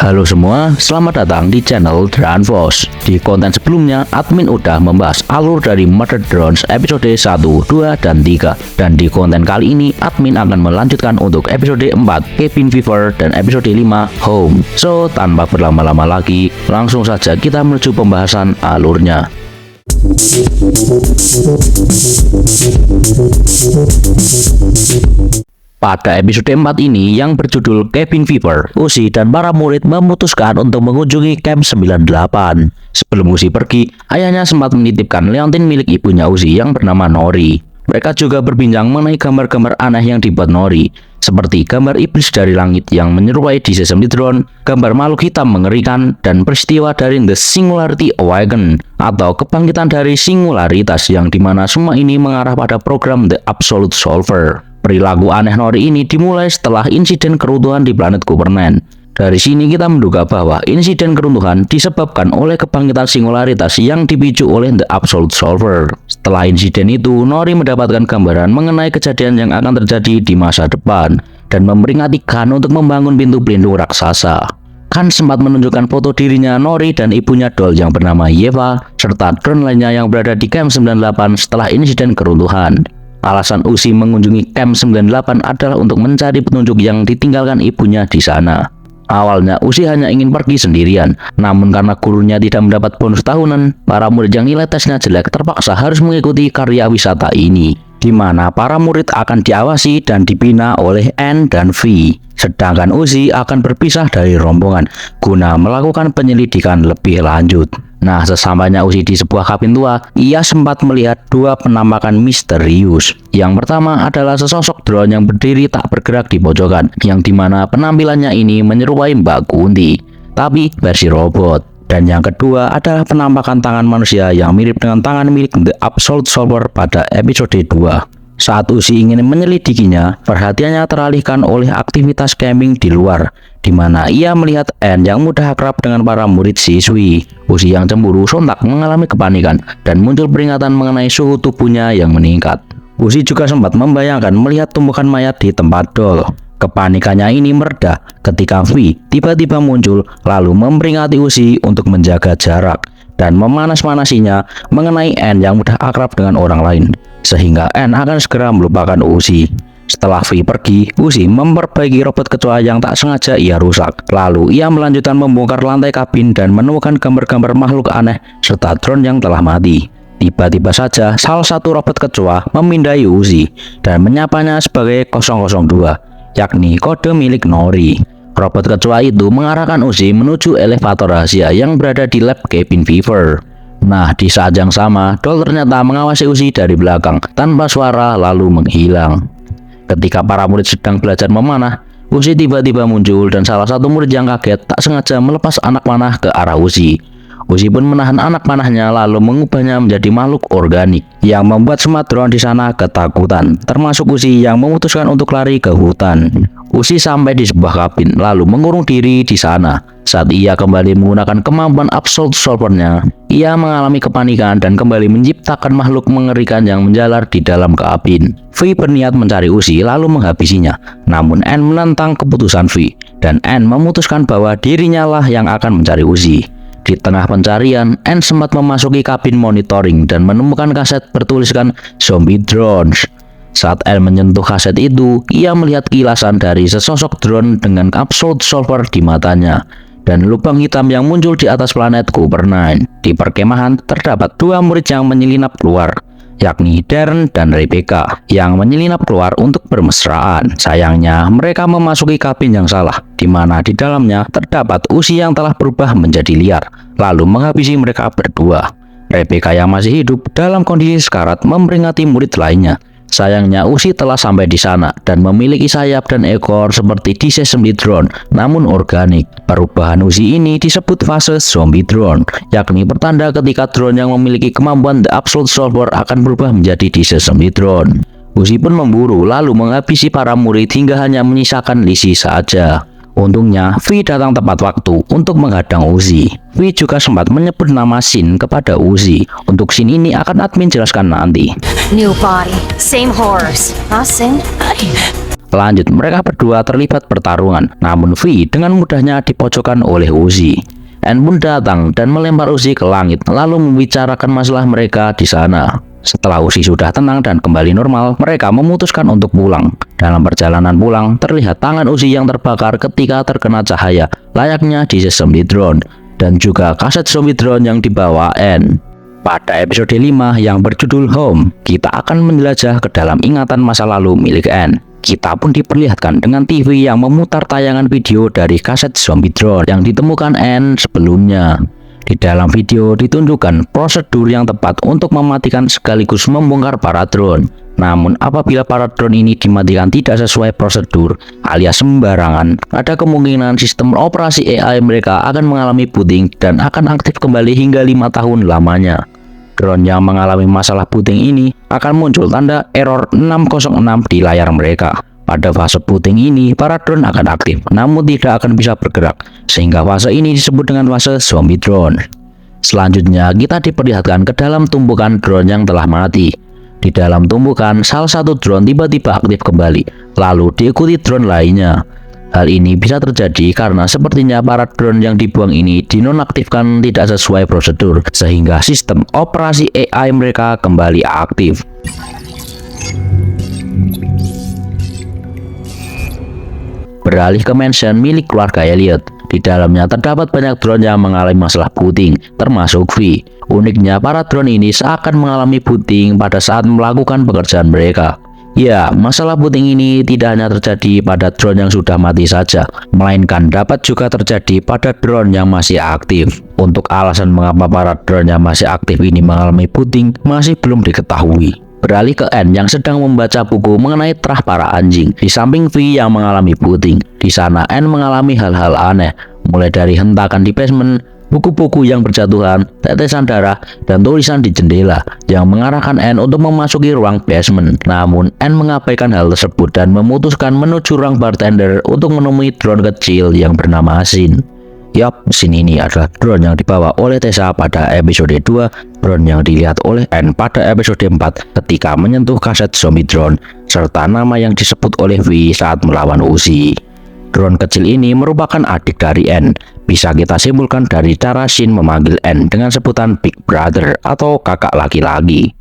Halo semua, selamat datang di channel Dranvos. Di konten sebelumnya, admin udah membahas alur dari Murder Drones episode 1, 2, dan 3. Dan di konten kali ini, admin akan melanjutkan untuk episode 4, Cabin Fever, dan episode 5, Home. So, tanpa berlama-lama lagi, langsung saja kita menuju pembahasan alurnya. Pada episode 4 ini yang berjudul Cabin Fever, Uzi dan para murid memutuskan untuk mengunjungi Camp 98. Sebelum Uzi pergi, ayahnya sempat menitipkan leontin milik ibunya Uzi yang bernama Nori. Mereka juga berbincang mengenai gambar-gambar aneh yang dibuat Nori, seperti gambar iblis dari langit yang menyerupai Deceiver, gambar makhluk hitam mengerikan, dan peristiwa dari The Singularity Awaken atau kebangkitan dari singularitas, yang dimana semua ini mengarah pada program The Absolute Solver. Perilaku aneh Nori ini dimulai setelah insiden keruntuhan di planet Kubernein. Dari sini kita menduga bahwa insiden keruntuhan disebabkan oleh kebangkitan singularitas yang dipicu oleh The Absolute Solver. Setelah insiden itu, Nori mendapatkan gambaran mengenai kejadian yang akan terjadi di masa depan dan memperingati Khan untuk membangun pintu pelindung raksasa. Khan sempat menunjukkan foto dirinya, Nori, dan ibunya Doll yang bernama Yeva, serta drone lainnya yang berada di Camp 98 setelah insiden keruntuhan. Alasan Uzi mengunjungi Camp 98 adalah untuk mencari petunjuk yang ditinggalkan ibunya di sana. Awalnya Uzi hanya ingin pergi sendirian, namun karena gurunya tidak mendapat bonus tahunan, para murid yang nilai tesnya jelek terpaksa harus mengikuti karya wisata ini, di mana para murid akan diawasi dan dibina oleh N dan V. Sedangkan Uzi akan berpisah dari rombongan guna melakukan penyelidikan lebih lanjut. Nah, sesampainya Uzi di sebuah kabin tua, ia sempat melihat dua penampakan misterius. Yang pertama adalah sesosok drone yang berdiri tak bergerak di pojokan, yang dimana penampilannya ini menyerupai Mbak Kunti, tapi versi robot. Dan yang kedua adalah penampakan tangan manusia yang mirip dengan tangan milik The Absolute Solver pada episode 2. Saat Uzi ingin menyelidikinya, perhatiannya teralihkan oleh aktivitas camping di luar, di mana ia melihat N yang mudah akrab dengan para murid siswi. Uzi yang cemburu sontak mengalami kepanikan dan muncul peringatan mengenai suhu tubuhnya yang meningkat. Uzi juga sempat membayangkan melihat tumpukan mayat di tempat Doll. Kepanikannya ini mereda ketika V tiba-tiba muncul lalu memperingati Uzi untuk menjaga jarak dan memanas-manasinya mengenai N yang mudah akrab dengan orang lain, sehingga N akan segera melupakan Uzi. Setelah V pergi, Uzi memperbaiki robot kecoa yang tak sengaja ia rusak. Lalu ia melanjutkan membongkar lantai kabin dan menemukan gambar-gambar makhluk aneh serta drone yang telah mati. Tiba-tiba saja salah satu robot kecoa memindai Uzi dan menyapanya sebagai 002, yakni kode milik Nori. Robot kecoa itu mengarahkan Uzi menuju elevator rahasia yang berada di lab Cabin Fever. Nah, di saat yang sama, Doll ternyata mengawasi Uzi dari belakang tanpa suara lalu menghilang. Ketika para murid sedang belajar memanah, Uzi tiba-tiba muncul dan salah satu murid yang kaget tak sengaja melepas anak panah ke arah Uzi. Uzi pun menahan anak panahnya lalu mengubahnya menjadi makhluk organik yang membuat semua drone di sana ketakutan, termasuk Uzi yang memutuskan untuk lari ke hutan. Uzi sampai di sebuah kabin lalu mengurung diri di sana. Saat ia kembali menggunakan kemampuan Absolute Solver-nya, ia mengalami kepanikan dan kembali menciptakan makhluk mengerikan yang menjalar di dalam kabin. V berniat mencari Uzi lalu menghabisinya, namun N menentang keputusan V dan N memutuskan bahwa dirinya lah yang akan mencari Uzi. Di tengah pencarian, N sempat memasuki kabin monitoring dan menemukan kaset bertuliskan Zombie Drones. Saat N menyentuh kaset itu, ia melihat kilasan dari sesosok drone dengan Absolute Solver di matanya dan lubang hitam yang muncul di atas planet Kubernein. Di perkemahan terdapat dua murid yang menyelinap keluar, yakni Darren dan Rebecca, yang menyelinap keluar untuk bermesraan. Sayangnya, mereka memasuki kabin yang salah, di mana di dalamnya terdapat Uzi yang telah berubah menjadi liar, lalu menghabisi mereka berdua. Rebecca yang masih hidup dalam kondisi sekarat memperingati murid lainnya. Sayangnya Uzi telah sampai di sana dan memiliki sayap dan ekor seperti Deceiver, namun organik. Perubahan Uzi ini disebut fase Zombie Drone, yakni pertanda ketika drone yang memiliki kemampuan The Absolute Solver akan berubah menjadi Deceiver. Uzi pun memburu lalu menghabisi para murid hingga hanya menyisakan Lizzie saja. Untungnya, V datang tepat waktu untuk menghadang Uzi. V juga sempat menyebut nama Shin kepada Uzi. Untuk Shin ini akan admin jelaskan nanti. New body, same horrors. Huh, Sin? Lanjut, mereka berdua terlibat pertarungan, namun V dengan mudahnya dipojokkan oleh Uzi. N pun datang dan melempar Uzi ke langit, lalu membicarakan masalah mereka di sana. Setelah Uzi sudah tenang dan kembali normal, mereka memutuskan untuk pulang. Dalam perjalanan pulang, terlihat tangan Uzi yang terbakar ketika terkena cahaya, layaknya di zombie drone, dan juga kaset zombie drone yang dibawa N. Pada episode 5 yang berjudul Home, kita akan menjelajah ke dalam ingatan masa lalu milik N. Kita pun diperlihatkan dengan TV yang memutar tayangan video dari kaset zombie drone yang ditemukan N sebelumnya. Di dalam video ditunjukkan prosedur yang tepat untuk mematikan sekaligus membongkar para drone. Namun apabila para drone ini dimatikan tidak sesuai prosedur alias sembarangan, ada kemungkinan sistem operasi AI mereka akan mengalami booting dan akan aktif kembali hingga 5 tahun lamanya. Drone yang mengalami masalah booting ini akan muncul tanda error 606 di layar mereka. Pada fase booting ini, para drone akan aktif, namun tidak akan bisa bergerak, sehingga fase ini disebut dengan fase zombie drone. Selanjutnya, kita diperlihatkan ke dalam tumpukan drone yang telah mati. Di dalam tumpukan, salah satu drone tiba-tiba aktif kembali, lalu diikuti drone lainnya. Hal ini bisa terjadi karena sepertinya para drone yang dibuang ini dinonaktifkan tidak sesuai prosedur, sehingga sistem operasi AI mereka kembali aktif. Beralih ke mansion milik keluarga Elliot. Di dalamnya terdapat banyak drone yang mengalami masalah booting, termasuk V. Uniknya, para drone ini seakan mengalami booting pada saat melakukan pekerjaan mereka. Ya, masalah booting ini tidak hanya terjadi pada drone yang sudah mati saja, melainkan dapat juga terjadi pada drone yang masih aktif. Untuk alasan mengapa para drone yang masih aktif ini mengalami booting masih belum diketahui. Beralih ke N yang sedang membaca buku mengenai terah para anjing. Di samping V yang mengalami booting, di sana N mengalami hal-hal aneh, mulai dari hentakan di basement, buku-buku yang berjatuhan, tetesan darah, dan tulisan di jendela yang mengarahkan N untuk memasuki ruang basement. Namun N mengabaikan hal tersebut dan memutuskan menuju ruang bartender untuk menemui drone kecil yang bernama Shin. Yap, Shin ini adalah drone yang dibawa oleh Tessa pada episode 2, drone yang dilihat oleh N pada episode 4 ketika menyentuh kaset zombie drone, serta nama yang disebut oleh V saat melawan Uzi. Drone kecil ini merupakan adik dari N. Bisa kita simpulkan dari cara Shin memanggil N dengan sebutan Big Brother atau kakak laki-laki.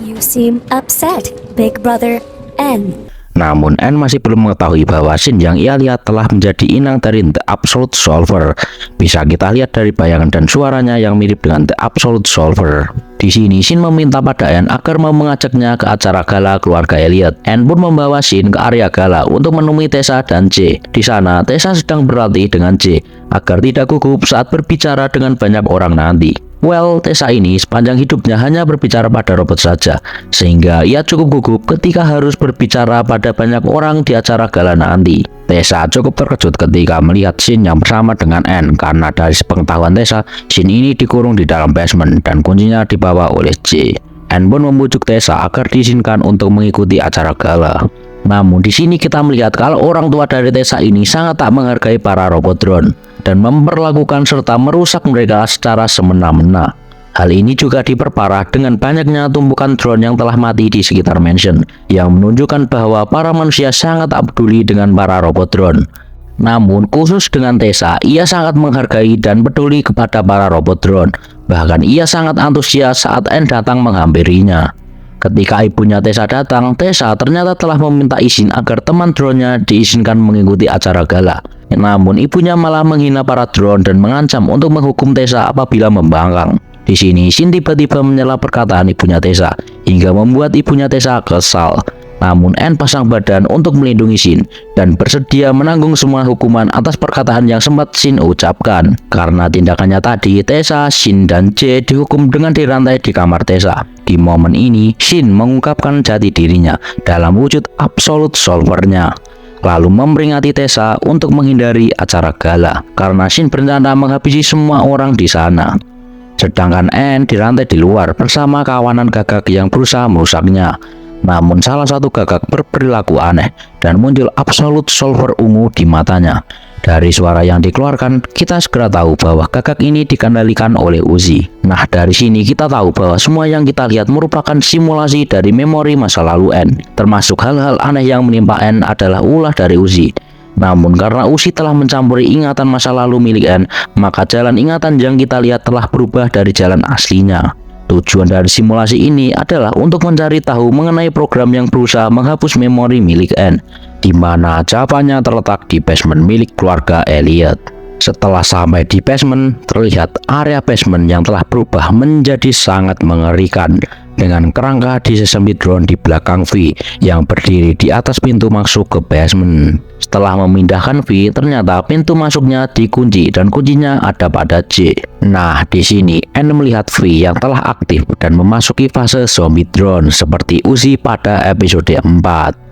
You seem upset, Big Brother N. Namun N masih belum mengetahui bahwa Shin yang ia lihat telah menjadi inang dari The Absolute Solver. Bisa kita lihat dari bayangan dan suaranya yang mirip dengan The Absolute Solver. Di sini Shin meminta pada N agar mau mengajaknya ke acara gala keluarga Elliot. N pun membawa Shin ke area gala untuk menemui Tessa dan C. Di sana Tessa sedang berlatih dengan C agar tidak gugup saat berbicara dengan banyak orang nanti. Well, Tessa ini sepanjang hidupnya hanya berbicara pada robot saja, sehingga ia cukup gugup ketika harus berbicara pada banyak orang di acara gala nanti. Tessa cukup terkejut ketika melihat Shin yang bersama dengan N, karena dari sepengetahuan Tessa, Shin ini dikurung di dalam basement dan kuncinya dibawa oleh C. N pun membujuk Tessa agar diizinkan untuk mengikuti acara gala. Namun di sini kita melihat kalau orang tua dari Tessa ini sangat tak menghargai para robot drone dan memperlakukan serta merusak mereka secara semena-mena. Hal ini juga diperparah dengan banyaknya tumpukan drone yang telah mati di sekitar mansion, yang menunjukkan bahwa para manusia sangat tak peduli dengan para robot drone. Namun khusus dengan Tessa, ia sangat menghargai dan peduli kepada para robot drone. Bahkan ia sangat antusias saat N datang menghampirinya. Ketika ibunya Tessa datang, Tessa ternyata telah meminta izin agar teman drone-nya diizinkan mengikuti acara gala. Namun ibunya malah menghina para drone dan mengancam untuk menghukum Tessa apabila membangkang. Di sini Shin tiba-tiba menyela perkataan ibunya Tessa hingga membuat ibunya Tessa kesal. Namun N pasang badan untuk melindungi Shin dan bersedia menanggung semua hukuman atas perkataan yang sempat Shin ucapkan. Karena tindakannya tadi, Tessa, Shin, dan C dihukum dengan dirantai di kamar Tessa. Di momen ini, Shin mengungkapkan jati dirinya dalam wujud Absolute Solver-nya, lalu memperingati Tessa untuk menghindari acara gala karena Shin berencana menghabisi semua orang di sana. Sedangkan N dirantai di luar bersama kawanan gagak yang berusaha merusaknya. Namun salah satu gagak berperilaku aneh dan muncul Absolute Solver ungu di matanya. Dari suara yang dikeluarkan, kita segera tahu bahwa gagak ini dikendalikan oleh Uzi. Nah, dari sini kita tahu bahwa semua yang kita lihat merupakan simulasi dari memori masa lalu N. Termasuk hal-hal aneh yang menimpa N adalah ulah dari Uzi. Namun karena Uzi telah mencampuri ingatan masa lalu milik N, maka jalan ingatan yang kita lihat telah berubah dari jalan aslinya. Tujuan dari simulasi ini adalah untuk mencari tahu mengenai program yang berusaha menghapus memori milik N, di mana jawabannya terletak di basement milik keluarga Elliot. Setelah sampai di basement, terlihat area basement yang telah berubah menjadi sangat mengerikan, dengan kerangka disesemi drone di belakang V yang berdiri di atas pintu masuk ke basement. Setelah memindahkan V, ternyata pintu masuknya dikunci dan kuncinya ada pada J. Nah, di sini N melihat V yang telah aktif dan memasuki fase zombie drone seperti Uzi pada episode 4.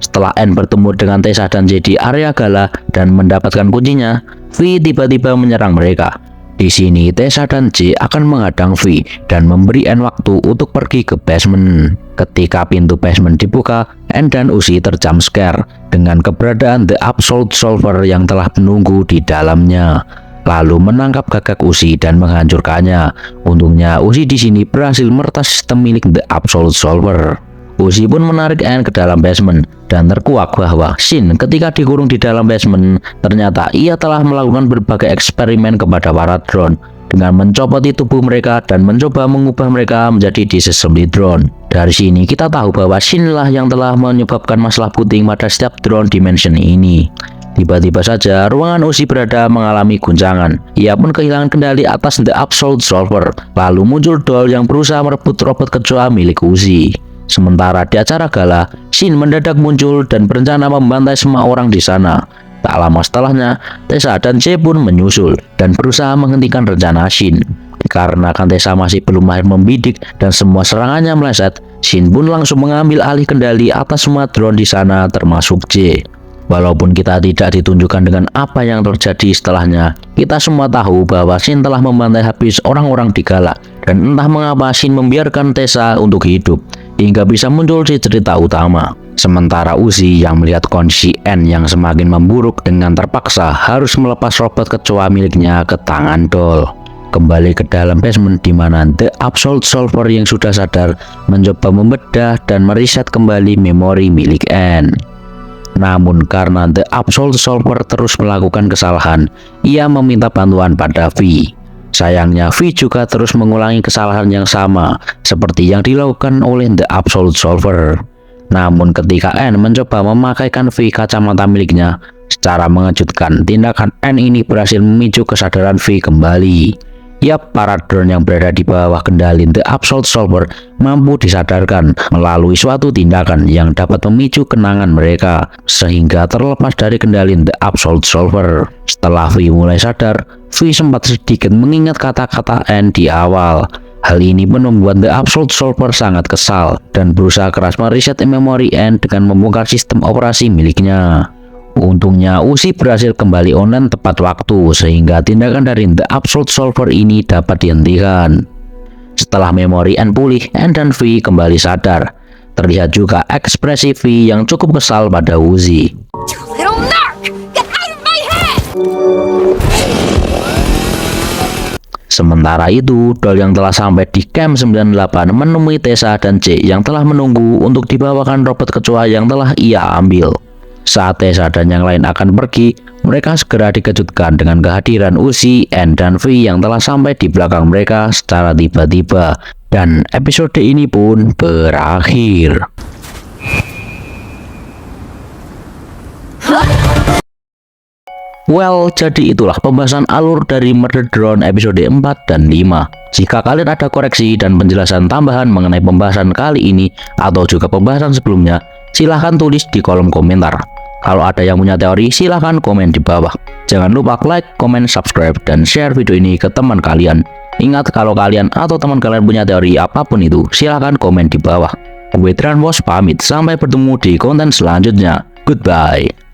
Setelah N bertemu dengan Tessa dan J di area gala dan mendapatkan kuncinya, V tiba-tiba menyerang mereka. Di sini Tessa dan J akan menghadang V dan memberi N waktu untuk pergi ke basement. Ketika pintu basement dibuka, N dan Uzi terjump scare dengan keberadaan The Absolute Solver yang telah menunggu di dalamnya, lalu menangkap gagak Uzi dan menghancurkannya. Untungnya Uzi di sini berhasil meretas sistem milik The Absolute Solver. Uzi pun menarik N ke dalam basement dan terkuak bahwa Shin ketika dikurung di dalam basement, ternyata ia telah melakukan berbagai eksperimen kepada para drone dengan mencopoti tubuh mereka dan mencoba mengubah mereka menjadi disassembly drone. Dari sini kita tahu bahwa Shin lah yang telah menyebabkan masalah puting pada setiap drone dimension ini. Tiba-tiba saja ruangan Uzi berada mengalami guncangan. Ia pun kehilangan kendali atas The Absolute Solver. Lalu muncul doll yang berusaha merebut robot kecoa milik Uzi. Sementara di acara gala, Shin mendadak muncul dan berencana membantai semua orang di sana. Tak lama setelahnya, Tessa dan J pun menyusul dan berusaha menghentikan rencana Shin. Karena Tessa masih belum mahir membidik dan semua serangannya meleset, Shin pun langsung mengambil alih kendali atas semua drone di sana termasuk J. Walaupun kita tidak ditunjukkan dengan apa yang terjadi setelahnya, kita semua tahu bahwa Shin telah membantai habis orang-orang di gala, dan entah mengapa Shin membiarkan Tessa untuk hidup, hingga bisa muncul di cerita utama. Sementara Uzi yang melihat kondisi N yang semakin memburuk dengan terpaksa harus melepas robot kecoa miliknya ke tangan doll. Kembali ke dalam basement di mana The Absolute Solver yang sudah sadar mencoba membedah dan mereset kembali memori milik N. Namun karena The Absolute Solver terus melakukan kesalahan, ia meminta bantuan pada V. Sayangnya V juga terus mengulangi kesalahan yang sama seperti yang dilakukan oleh The Absolute Solver. Namun ketika N mencoba memakaikan V kacamata miliknya, secara mengejutkan tindakan N ini berhasil memicu kesadaran V kembali. Yap, para drone yang berada di bawah kendali The Absolute Solver mampu disadarkan melalui suatu tindakan yang dapat memicu kenangan mereka sehingga terlepas dari kendali The Absolute Solver. Setelah V mulai sadar, V sempat sedikit mengingat kata-kata N di awal. Hal ini pun membuat The Absolute Solver sangat kesal dan berusaha keras mereset memori N dengan membongkar sistem operasi miliknya. Untungnya Uzi berhasil kembali online tepat waktu sehingga tindakan dari The Absolute Solver ini dapat dihentikan. Setelah memori N pulih, N dan V kembali sadar. Terlihat juga ekspresi V yang cukup kesal pada Uzi. Little narc! Get out of my head! Sementara itu, doll yang telah sampai di Camp 98 menemui Tessa dan J yang telah menunggu untuk dibawakan robot kecoa yang telah ia ambil. Saat Tessa dan yang lain akan pergi, mereka segera dikejutkan dengan kehadiran Uzi, N, dan V yang telah sampai di belakang mereka secara tiba-tiba. Dan episode ini pun berakhir. Well, jadi itulah pembahasan alur dari Murder Drone episode 4 dan 5. Jika kalian ada koreksi dan penjelasan tambahan mengenai pembahasan kali ini atau juga pembahasan sebelumnya, silahkan tulis di kolom komentar. Kalau ada yang punya teori, silahkan komen di bawah. Jangan lupa like, comment, subscribe, dan share video ini ke teman kalian. Ingat, kalau kalian atau teman kalian punya teori apapun itu, silahkan komen di bawah. Gue Tran Bos pamit, sampai bertemu di konten selanjutnya. Goodbye.